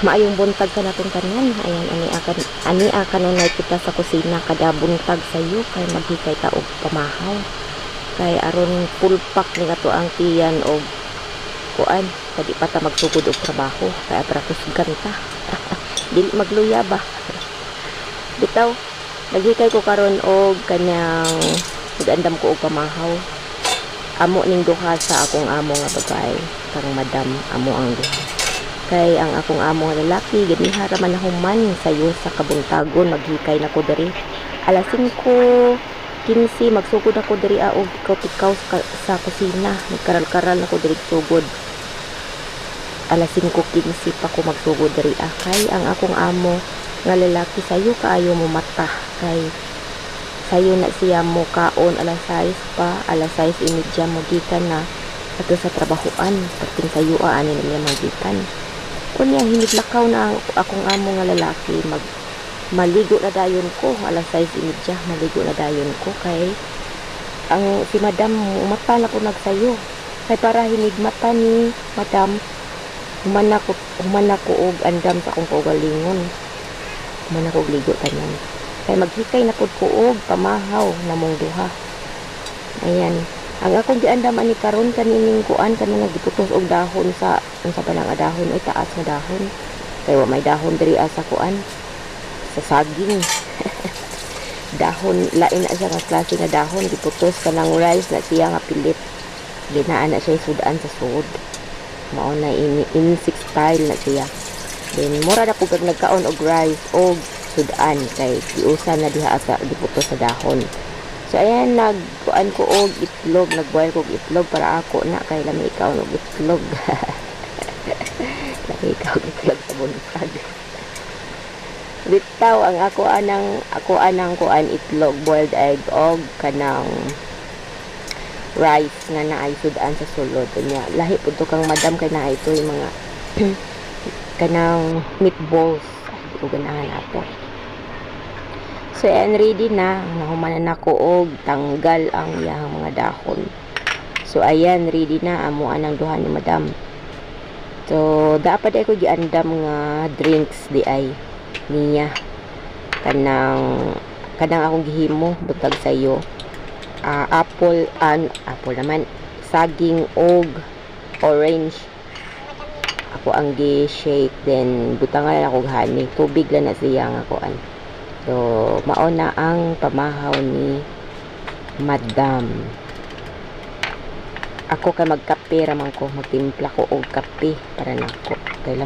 Maayong buntag ka natong tanan. Ayan, ani akan na kita sa kusina kada buntag sayo kay maghikay ta og pamahaw. Kay aron full pack ni ato ang tiyan og kuan, kadi pa ta magsugod og trabaho kay atratos ganta. Dili magluya ba. Bitaw, naghikay ko karon og kanyang nagandam ko og pamahaw. Amo ning duha sa akong amo nga babae, kang madam amo ang duha. Kay ang akong amo nga lalaki ganiha ra man human sayo sa kabuntagon maghikay na ko diri. Alas 5:15 magsugod ako diri og ikaw sa kusina. Nagkaral-karal na ko diri sugod. Alas 5:15 pa ko magsugod diri kay ang akong amo nga lalaki sayo kaayo mo mata kay sayo na siya mo kaon alas 6 pa, alas 6:30 mo gikan na ato sa trabahoan perting sayo ani niya magikan. Unya hiniglakaw na ang akong amo nga lalaki maligo na dayon ko alas 6:30 maligo na dayon ko kay ang si madam umata na ko nagsayo kay para hinigmata ni madam human ko og andam sa akong kaugalingon, human ako og ligo tanan kay maghikay na pud ko og pamahaw namong duha. Ayan, ang akong giandam ani karon kanining kuan kanang nagiputos og dahon sa unsa pa nang dahon ay taas nga dahon kay wa may dahon diri sa kuan sa saging. Dahon lain na siya nga klase nga dahon giputos kanang rice na siya nga pilit ginaan na siya sudan sa sud mao na insect style na siya. Then mura na pug nagkaon og rice og sudan kay giusa na diha sa giputos sa dahon. So ayan, nagkuan ko og itlog, nagboil ko og itlog para ako na kay lami ikaw og itlog. Lami ikaw og itlog sa buntag. Bitaw ang ako anang kuan itlog, boiled egg og kanang rice nga naay sudan sa sulod niya. Lahi pud to kang madam kay naay ito yung mga kanang meatballs. Ay, ko ganahan ato. So, ayan, ready na. Nahumanan ako og tanggal ang iyang mga dahon. So, ayan, ready na. Amuan ang duha ni madam. So, dapat ay ko giandam nga drinks di ay niya. Kanang akong gihimo, butag sayo. Apple naman. Saging og orange. Ako ang gi-shake. Then, butangan na ako honey. Tubig lang na siya nga kuan. So, mao na ang pamahaw ni madam. Ako kay magkape raman ko, magtimpla ko og kape para nako. Kay